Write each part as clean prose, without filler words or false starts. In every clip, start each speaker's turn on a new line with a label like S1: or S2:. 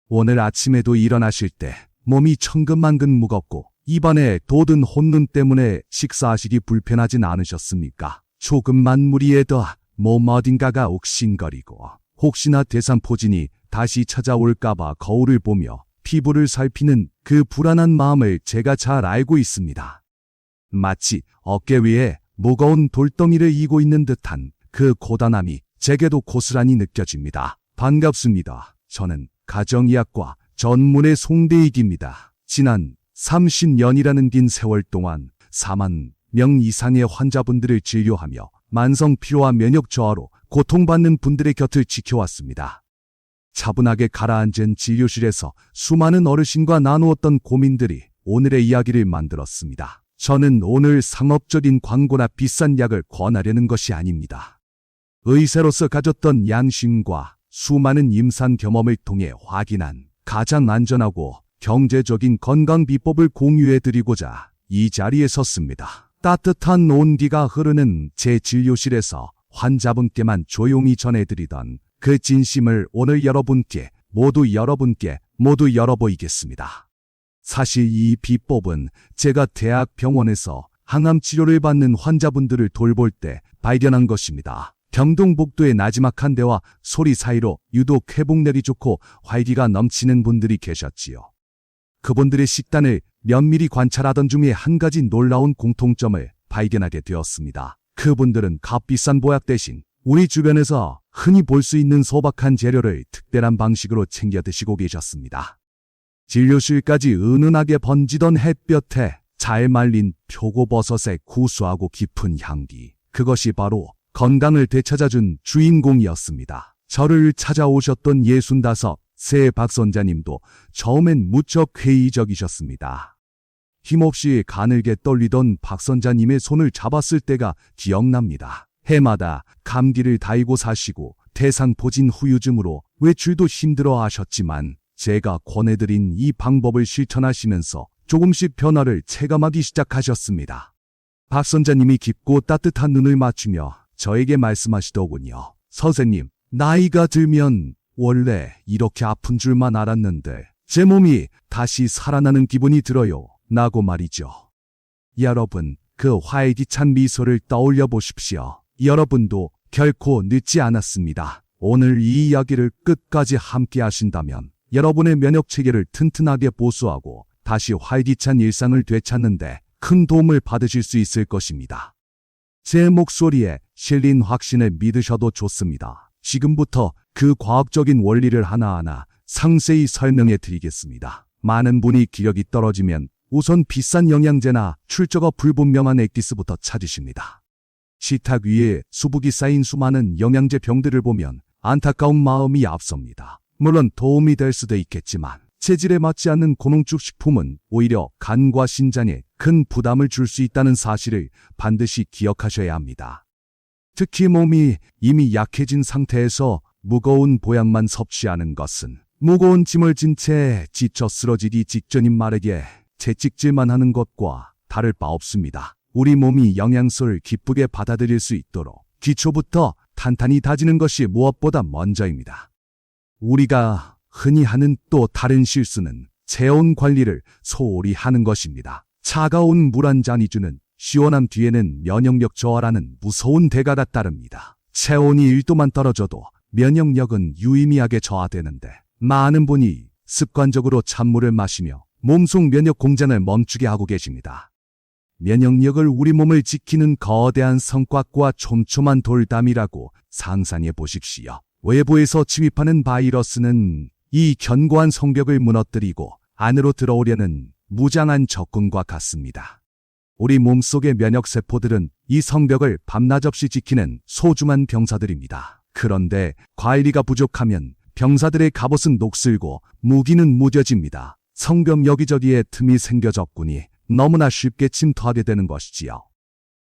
S1: 오늘 아침에도 일어나실 때 몸이 천근만근 무겁고 입안에 돋은 혼눈 때문에 식사하시기 불편하진 않으셨습니까? 조금만 무리해도 몸 어딘가가 옥신거리고 혹시나 대상포진이 다시 찾아올까봐 거울을 보며 피부를 살피는 그 불안한 마음을 제가 잘 알고 있습니다. 마치 어깨 위에 무거운 돌덩이를 이고 있는 듯한 그 고단함이 제게도 고스란히 느껴집니다. 반갑습니다. 저는 가정의학과 전문의 송대익입니다. 지난 30년이라는 긴 세월 동안 4만 명 이상의 환자분들을 진료하며 만성 피로와 면역 저하로 고통받는 분들의 곁을 지켜왔습니다. 차분하게 가라앉은 진료실에서 수많은 어르신과 나누었던 고민들이 오늘의 이야기를 만들었습니다. 저는 오늘 상업적인 광고나 비싼 약을 권하려는 것이 아닙니다. 의사로서 가졌던 양심과 수많은 임상 경험을 통해 확인한 가장 안전하고 경제적인 건강 비법을 공유해드리고자 이 자리에 섰습니다. 따뜻한 온기가 흐르는 제 진료실에서 환자분께만 조용히 전해드리던 그 진심을 오늘 모두 여러분께 열어보이겠습니다. 사실 이 비법은 제가 대학병원에서 항암 치료를 받는 환자분들을 돌볼 때 발견한 것입니다. 경동복도의 나지막한 데와 소리 사이로 유독 회복력이 좋고 활기가 넘치는 분들이 계셨지요. 그분들의 식단을 면밀히 관찰하던 중에 한 가지 놀라운 공통점을 발견하게 되었습니다. 그분들은 값비싼 보약 대신 우리 주변에서 흔히 볼 수 있는 소박한 재료를 특별한 방식으로 챙겨 드시고 계셨습니다. 진료실까지 은은하게 번지던 햇볕에 잘 말린 표고버섯의 구수하고 깊은 향기, 그것이 바로 건강을 되찾아준 주인공이었습니다. 저를 찾아오셨던 65세 박선자님도 처음엔 무척 회의적이셨습니다. 힘없이 가늘게 떨리던 박선자님의 손을 잡았을 때가 기억납니다. 해마다 감기를 달고 사시고 대상포진 후유증으로 외출도 힘들어 하셨지만 제가 권해드린 이 방법을 실천하시면서 조금씩 변화를 체감하기 시작하셨습니다. 박선자님이 깊고 따뜻한 눈을 맞추며 저에게 말씀하시더군요. 선생님, 나이가 들면 원래 이렇게 아픈 줄만 알았는데 제 몸이 다시 살아나는 기분이 들어요. 라고 말이죠. 여러분, 그 활기찬 미소를 떠올려 보십시오. 여러분도 결코 늦지 않았습니다. 오늘 이 이야기를 끝까지 함께 하신다면 여러분의 면역 체계를 튼튼하게 보수하고 다시 활기찬 일상을 되찾는데 큰 도움을 받으실 수 있을 것입니다. 제 목소리에 실린 확신을 믿으셔도 좋습니다. 지금부터 그 과학적인 원리를 하나하나 상세히 설명해 드리겠습니다. 많은 분이 기력이 떨어지면 우선 비싼 영양제나 출처가 불분명한 액기스부터 찾으십니다. 식탁 위에 수북이 쌓인 수많은 영양제 병들을 보면 안타까운 마음이 앞섭니다. 물론 도움이 될 수도 있겠지만 체질에 맞지 않는 고농축 식품은 오히려 간과 신장에 큰 부담을 줄 수 있다는 사실을 반드시 기억하셔야 합니다. 특히 몸이 이미 약해진 상태에서 무거운 보약만 섭취하는 것은 무거운 짐을 진 채 지쳐 쓰러지기 직전인 말에게 채찍질만 하는 것과 다를 바 없습니다. 우리 몸이 영양소를 기쁘게 받아들일 수 있도록 기초부터 탄탄히 다지는 것이 무엇보다 먼저입니다. 우리가 흔히 하는 또 다른 실수는 체온 관리를 소홀히 하는 것입니다. 차가운 물 한 잔이 주는 시원함 뒤에는 면역력 저하라는 무서운 대가가 따릅니다. 체온이 1도만 떨어져도 면역력은 유의미하게 저하되는데 많은 분이 습관적으로 찬물을 마시며 몸속 면역 공장을 멈추게 하고 계십니다. 면역력을 우리 몸을 지키는 거대한 성곽과 촘촘한 돌담이라고 상상해 보십시오. 외부에서 침입하는 바이러스는 이 견고한 성벽을 무너뜨리고 안으로 들어오려는 무장한 적군과 같습니다. 우리 몸속의 면역세포들은 이 성벽을 밤낮 없이 지키는 소중한 병사들입니다. 그런데 관리가 부족하면 병사들의 갑옷은 녹슬고 무기는 무뎌집니다. 성벽 여기저기에 틈이 생겨 적군이 너무나 쉽게 침투하게 되는 것이지요.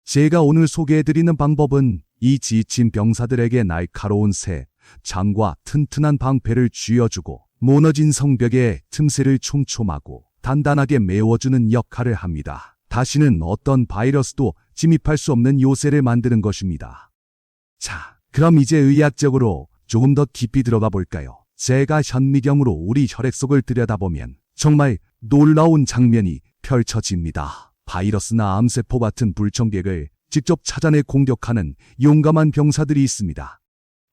S1: 제가 오늘 소개해드리는 방법은 이 지친 병사들에게 날카로운 새, 장과 튼튼한 방패를 쥐어주고 무너진 성벽의 틈새를 촘촘하고 단단하게 메워주는 역할을 합니다. 다시는 어떤 바이러스도 침입할 수 없는 요새를 만드는 것입니다. 자, 그럼 이제 의학적으로 조금 더 깊이 들어가 볼까요? 제가 현미경으로 우리 혈액 속을 들여다보면 정말 놀라운 장면이 펼쳐집니다. 바이러스나 암세포 같은 불청객을 직접 찾아내 공격하는 용감한 병사들이 있습니다.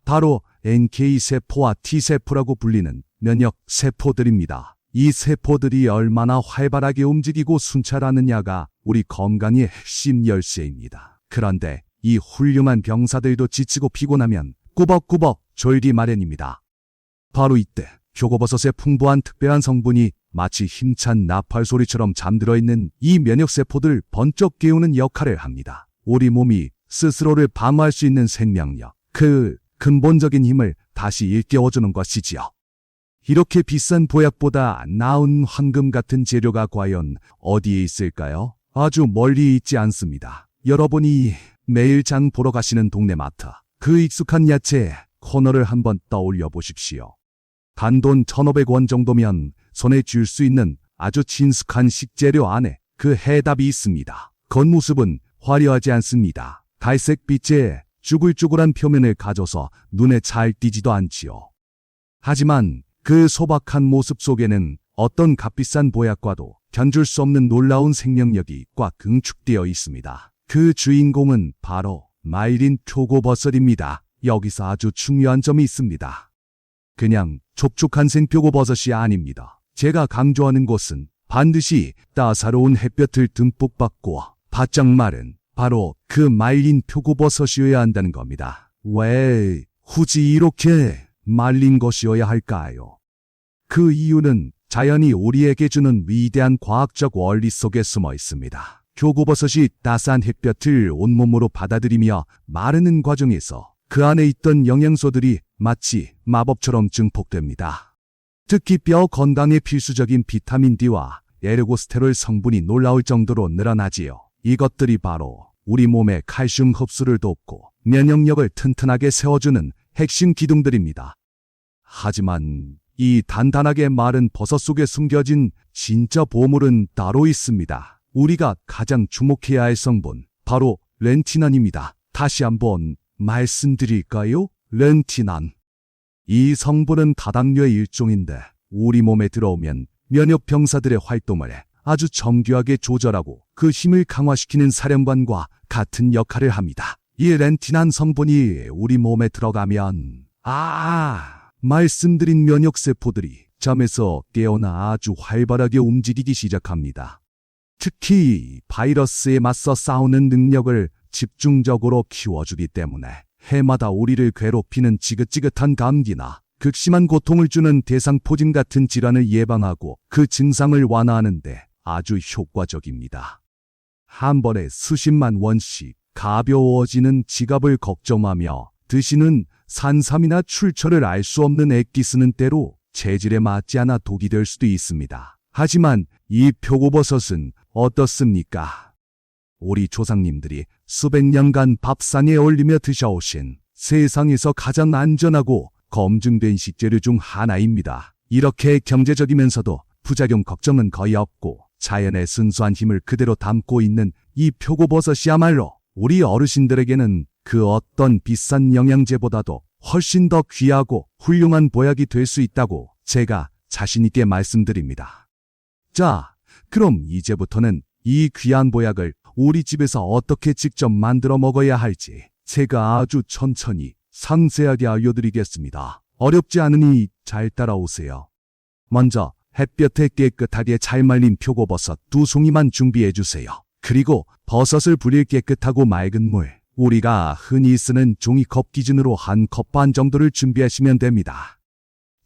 S1: 바로 NK세포와 T세포라고 불리는 면역세포들입니다. 이 세포들이 얼마나 활발하게 움직이고 순찰하느냐가 우리 건강의 핵심 열쇠입니다. 그런데 이 훌륭한 병사들도 지치고 피곤하면 꾸벅꾸벅 졸기 마련입니다. 바로 이때 표고버섯의 풍부한 특별한 성분이 마치 힘찬 나팔 소리처럼 잠들어 있는 이 면역세포들 번쩍 깨우는 역할을 합니다. 우리 몸이 스스로를 방어할 수 있는 생명력, 그 근본적인 힘을 다시 일깨워주는 것이지요. 이렇게 비싼 보약보다 나은 황금 같은 재료가 과연 어디에 있을까요? 아주 멀리 있지 않습니다. 여러분이 매일 장 보러 가시는 동네 마트, 그 익숙한 야채 코너를 한번 떠올려 보십시오. 단돈 1,500원 정도면 손에 쥘 수 있는 아주 친숙한 식재료 안에 그 해답이 있습니다. 겉모습은 화려하지 않습니다. 갈색 빛의 쭈글쭈글한 표면을 가져서 눈에 잘 띄지도 않지요. 하지만 그 소박한 모습 속에는 어떤 값비싼 보약과도 견줄 수 없는 놀라운 생명력이 꽉 응축되어 있습니다. 그 주인공은 바로 말린 표고버섯입니다. 여기서 아주 중요한 점이 있습니다. 그냥 촉촉한 생표고버섯이 아닙니다. 제가 강조하는 것은 반드시 따사로운 햇볕을 듬뿍 받고 바짝 마른 바로 그 말린 표고버섯이어야 한다는 겁니다. 왜 굳이 이렇게 말린 것이어야 할까요? 그 이유는 자연이 우리에게 주는 위대한 과학적 원리 속에 숨어 있습니다. 표고버섯이 따스한 햇볕을 온몸으로 받아들이며 마르는 과정에서 그 안에 있던 영양소들이 마치 마법처럼 증폭됩니다. 특히 뼈 건강에 필수적인 비타민 D와 에르고스테롤 성분이 놀라울 정도로 늘어나지요. 이것들이 바로 우리 몸의 칼슘 흡수를 돕고 면역력을 튼튼하게 세워주는 핵심 기둥들입니다. 하지만 이 단단하게 마른 버섯 속에 숨겨진 진짜 보물은 따로 있습니다. 우리가 가장 주목해야 할 성분, 바로 렌티난입니다. 다시 한번 말씀드릴까요? 렌티난. 이 성분은 다당류의 일종인데 우리 몸에 들어오면 면역 병사들의 활동을 아주 정교하게 조절하고 그 힘을 강화시키는 사령관과 같은 역할을 합니다. 이 렌티난 성분이 우리 몸에 들어가면 말씀드린 면역세포들이 잠에서 깨어나 아주 활발하게 움직이기 시작합니다. 특히 바이러스에 맞서 싸우는 능력을 집중적으로 키워주기 때문에 해마다 우리를 괴롭히는 지긋지긋한 감기나 극심한 고통을 주는 대상포진 같은 질환을 예방하고 그 증상을 완화하는데 아주 효과적입니다. 한 번에 수십만 원씩 가벼워지는 지갑을 걱정하며 드시는 산삼이나 출처를 알 수 없는 액기 쓰는 때로 체질에 맞지 않아 독이 될 수도 있습니다. 하지만 이 표고버섯은 어떻습니까? 우리 조상님들이 수백 년간 밥상에 올리며 드셔오신 세상에서 가장 안전하고 검증된 식재료 중 하나입니다. 이렇게 경제적이면서도 부작용 걱정은 거의 없고 자연의 순수한 힘을 그대로 담고 있는 이 표고버섯이야말로 우리 어르신들에게는 그 어떤 비싼 영양제보다도 훨씬 더 귀하고 훌륭한 보약이 될 수 있다고 제가 자신있게 말씀드립니다. 자, 그럼 이제부터는 이 귀한 보약을 우리 집에서 어떻게 직접 만들어 먹어야 할지 제가 아주 천천히 상세하게 알려드리겠습니다. 어렵지 않으니 잘 따라오세요. 먼저 햇볕에 깨끗하게 잘 말린 표고버섯 2송이만 준비해주세요. 그리고 버섯을 불릴 깨끗하고 맑은 물, 우리가 흔히 쓰는 종이컵 기준으로 한 컵 반 정도를 준비하시면 됩니다.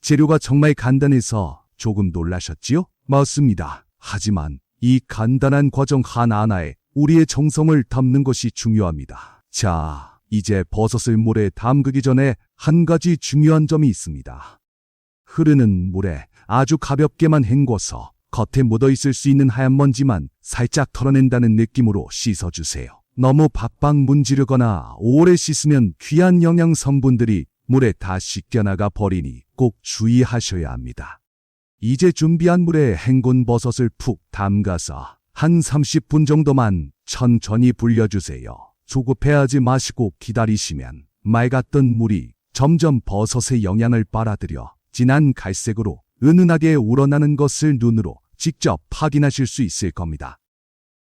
S1: 재료가 정말 간단해서 조금 놀라셨지요? 맞습니다. 하지만 이 간단한 과정 하나하나에 우리의 정성을 담는 것이 중요합니다. 자, 이제 버섯을 물에 담그기 전에 한 가지 중요한 점이 있습니다. 흐르는 물에 아주 가볍게만 헹궈서 겉에 묻어있을 수 있는 하얀 먼지만 살짝 털어낸다는 느낌으로 씻어주세요. 너무 박박 문지르거나 오래 씻으면 귀한 영양 성분들이 물에 다 씻겨나가 버리니 꼭 주의하셔야 합니다. 이제 준비한 물에 헹군 버섯을 푹 담가서 한 30분 정도만 천천히 불려주세요. 조급해하지 마시고 기다리시면 맑았던 물이 점점 버섯의 영양을 빨아들여 진한 갈색으로 은은하게 우러나는 것을 눈으로 직접 확인하실 수 있을 겁니다.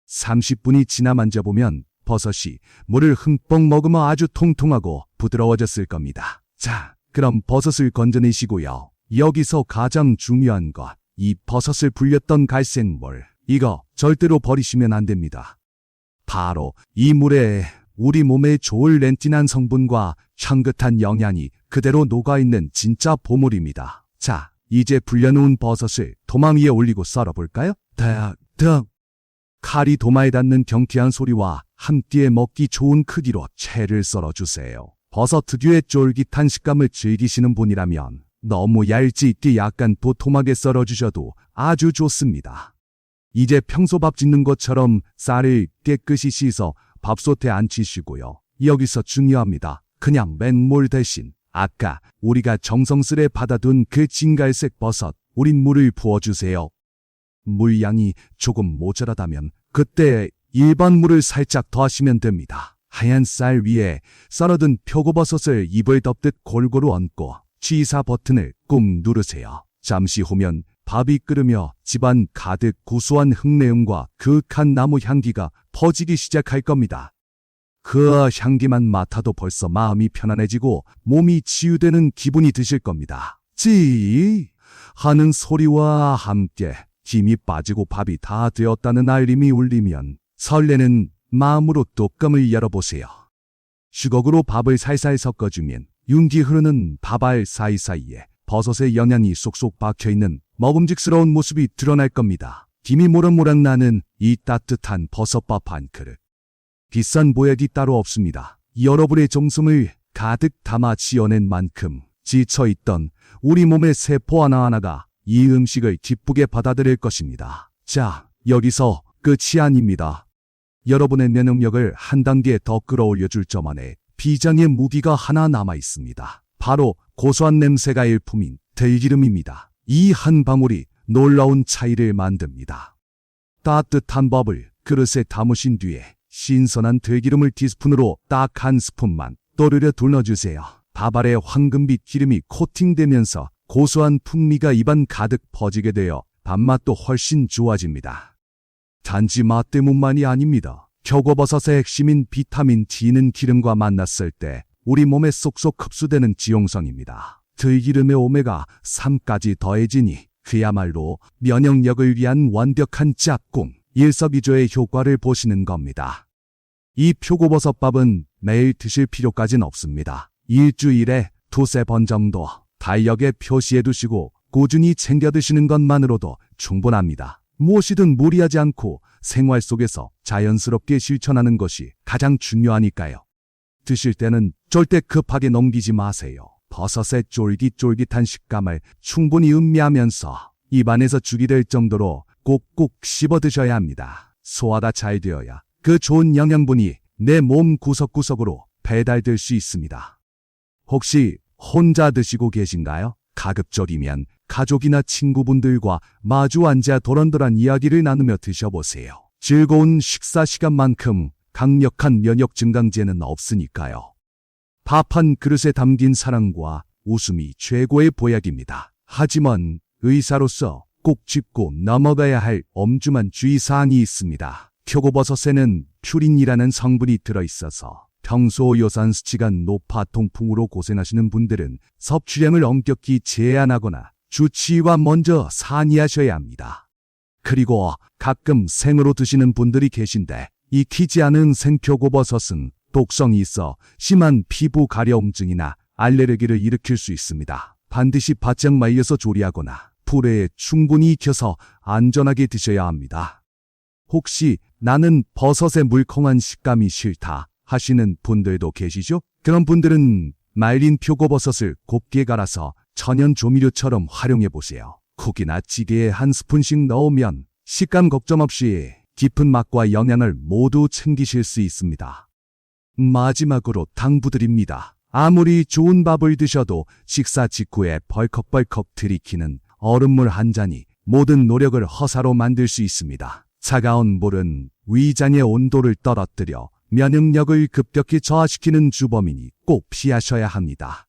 S1: 30분이 지나 만져보면 버섯이 물을 흠뻑 머금어 아주 통통하고 부드러워졌을 겁니다. 자, 그럼 버섯을 건져내시고요. 여기서 가장 중요한 것, 이 버섯을 불렸던 갈색 물, 이거 절대로 버리시면 안 됩니다. 바로 이 물에 우리 몸에 좋을 렌틴한 성분과 향긋한 영양이 그대로 녹아있는 진짜 보물입니다. 자, 이제 불려놓은 버섯을 도마 위에 올리고 썰어볼까요? 득! 칼이 도마에 닿는 경쾌한 소리와 함께 먹기 좋은 크기로 채를 썰어주세요. 버섯 특유의 쫄깃한 식감을 즐기시는 분이라면 너무 얇지 약간 도톰하게 썰어주셔도 아주 좋습니다. 이제 평소 밥 짓는 것처럼 쌀을 깨끗이 씻어 밥솥에 앉히시고요. 여기서 중요합니다. 그냥 맹물 대신 아까 우리가 정성스레 받아둔 그 진갈색 버섯 우린 물을 부어주세요. 물양이 조금 모자라다면 그때 일반 물을 살짝 더하시면 됩니다. 하얀 쌀 위에 썰어둔 표고버섯을 입을 덮듯 골고루 얹고 취사 버튼을 꾹 누르세요. 잠시 후면 밥이 끓으며 집안 가득 고소한 흙내음과 그윽한 나무 향기가 퍼지기 시작할 겁니다. 그 향기만 맡아도 벌써 마음이 편안해지고 몸이 치유되는 기분이 드실 겁니다. 찌 하는 소리와 함께 김이 빠지고 밥이 다 되었다는 알림이 울리면 설레는 마음으로 뚜껑을 열어보세요. 주걱으로 밥을 살살 섞어주면 윤기 흐르는 밥알 사이사이에 버섯의 영양이 쏙쏙 박혀있는 먹음직스러운 모습이 드러날 겁니다. 김이 모락모락 나는 이 따뜻한 버섯밥 한 그릇. 비싼 보약이 따로 없습니다. 여러분의 정성을 가득 담아 지어낸 만큼 지쳐있던 우리 몸의 세포 하나하나가 이 음식을 기쁘게 받아들일 것입니다. 자, 여기서 끝이 아닙니다. 여러분의 면역력을 한 단계 더 끌어올려줄 점안에 비장의 무기가 하나 남아 있습니다. 바로 고소한 냄새가 일품인 들기름입니다. 이 한 방울이 놀라운 차이를 만듭니다. 따뜻한 밥을 그릇에 담으신 뒤에 신선한 들기름을 티스푼으로 딱 한 스푼만 또르르 둘러주세요. 밥알에 황금빛 기름이 코팅되면서 고소한 풍미가 입안 가득 퍼지게 되어 밥맛도 훨씬 좋아집니다. 단지 맛 때문만이 아닙니다. 표고버섯의 핵심인 비타민 D는 기름과 만났을 때 우리 몸에 쏙쏙 흡수되는 지용성입니다. 들기름의 오메가3까지 더해지니 그야말로 면역력을 위한 완벽한 짝꿍, 일석이조의 효과를 보시는 겁니다. 이 표고버섯밥은 매일 드실 필요까진 없습니다. 일주일에 두세 번 정도 달력에 표시해 두시고 꾸준히 챙겨 드시는 것만으로도 충분합니다. 무엇이든 무리하지 않고 생활 속에서 자연스럽게 실천하는 것이 가장 중요하니까요. 드실 때는 절대 급하게 넘기지 마세요. 버섯의 쫄깃쫄깃한 식감을 충분히 음미하면서 입안에서 죽이 될 정도로 꼭꼭 씹어 드셔야 합니다. 소화가 잘 되어야 그 좋은 영양분이 내 몸 구석구석으로 배달될 수 있습니다. 혹시 혼자 드시고 계신가요? 가급적이면 가족이나 친구분들과 마주 앉아 도란도란 이야기를 나누며 드셔보세요. 즐거운 식사 시간만큼 강력한 면역 증강제는 없으니까요. 밥 한 그릇에 담긴 사랑과 웃음이 최고의 보약입니다. 하지만 의사로서 꼭 짚고 넘어가야 할 엄중한 주의사항이 있습니다. 표고버섯에는 퓨린이라는 성분이 들어있어서 평소 요산 수치가 높아 통풍으로 고생하시는 분들은 섭취량을 엄격히 제한하거나 주치의와 먼저 상의하셔야 합니다. 그리고 가끔 생으로 드시는 분들이 계신데 익히지 않은 생표고버섯은 독성이 있어 심한 피부 가려움증이나 알레르기를 일으킬 수 있습니다. 반드시 바짝 말려서 조리하거나 불에 충분히 익혀서 안전하게 드셔야 합니다. 혹시 나는 버섯의 물컹한 식감이 싫다 하시는 분들도 계시죠? 그런 분들은 말린 표고버섯을 곱게 갈아서 천연 조미료처럼 활용해 보세요. 국이나 찌개에 한 스푼씩 넣으면 식감 걱정 없이 깊은 맛과 영양을 모두 챙기실 수 있습니다. 마지막으로 당부드립니다. 아무리 좋은 밥을 드셔도 식사 직후에 벌컥벌컥 들이키는 얼음물 한 잔이 모든 노력을 허사로 만들 수 있습니다. 차가운 물은 위장의 온도를 떨어뜨려 면역력을 급격히 저하시키는 주범이니 꼭 피하셔야 합니다.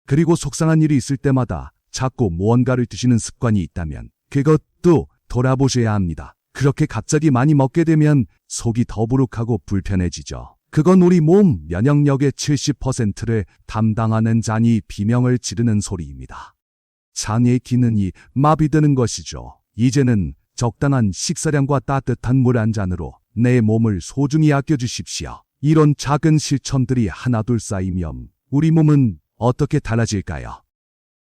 S1: 그리고 속상한 일이 있을 때마다 자꾸 무언가를 드시는 습관이 있다면 그것도 돌아보셔야 합니다. 그렇게 갑자기 많이 먹게 되면 속이 더부룩하고 불편해지죠. 그건 우리 몸 면역력의 70%를 담당하는 잔이 비명을 지르는 소리입니다. 잔의 기능이 마비되는 것이죠. 이제는 적당한 식사량과 따뜻한 물 한 잔으로 내 몸을 소중히 아껴주십시오. 이런 작은 실천들이 하나둘 쌓이면 우리 몸은 어떻게 달라질까요?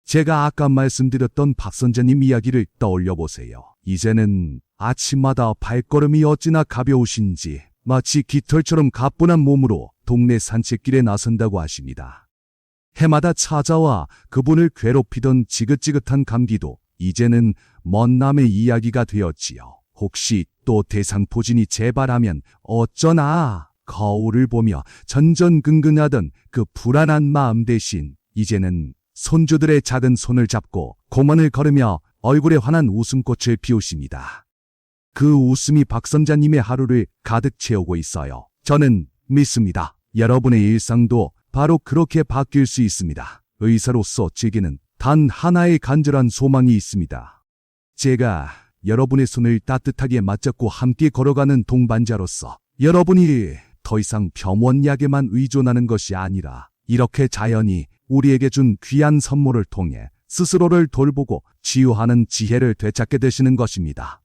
S1: 제가 아까 말씀드렸던 박 선생님 이야기를 떠올려 보세요. 이제는 아침마다 발걸음이 어찌나 가벼우신지 마치 깃털처럼 가뿐한 몸으로 동네 산책길에 나선다고 하십니다. 해마다 찾아와 그분을 괴롭히던 지긋지긋한 감기도 이제는 먼 남의 이야기가 되었지요. 혹시 또 대상포진이 재발하면 어쩌나 거울을 보며 전전긍긍하던 그 불안한 마음 대신 이제는 손주들의 작은 손을 잡고 고만을 걸으며 얼굴에 환한 웃음꽃을 피우십니다. 그 웃음이 박 선자님의 하루를 가득 채우고 있어요. 저는 믿습니다. 여러분의 일상도 바로 그렇게 바뀔 수 있습니다. 의사로서 제게는 단 하나의 간절한 소망이 있습니다. 제가 여러분의 손을 따뜻하게 맞잡고 함께 걸어가는 동반자로서 여러분이 더 이상 병원약에만 의존하는 것이 아니라 이렇게 자연이 우리에게 준 귀한 선물을 통해 스스로를 돌보고 치유하는 지혜를 되찾게 되시는 것입니다.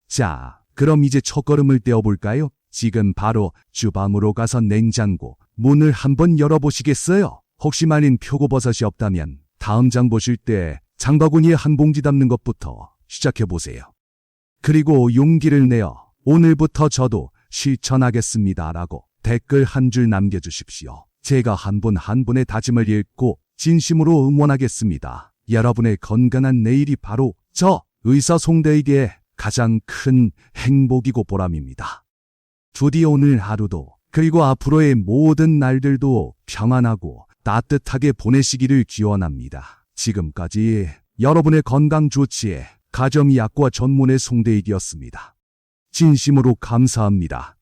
S1: 자, 그럼 이제 첫걸음을 떼어볼까요? 지금 바로 주방으로 가서 냉장고 문을 한번 열어보시겠어요? 혹시 말인 표고버섯이 없다면 다음 장 보실 때 장바구니에 한 봉지 담는 것부터 시작해보세요. 그리고 용기를 내어 오늘부터 저도 실천하겠습니다라고 댓글 한 줄 남겨주십시오. 제가 한 분 한 분의 다짐을 읽고 진심으로 응원하겠습니다. 여러분의 건강한 내일이 바로 저 의사 송대익의 가장 큰 행복이고 보람입니다. 부디 오늘 하루도 그리고 앞으로의 모든 날들도 평안하고 따뜻하게 보내시기를 기원합니다. 지금까지 여러분의 건강 조치에 가정의학과 전문의 송대익이었습니다. 진심으로 감사합니다.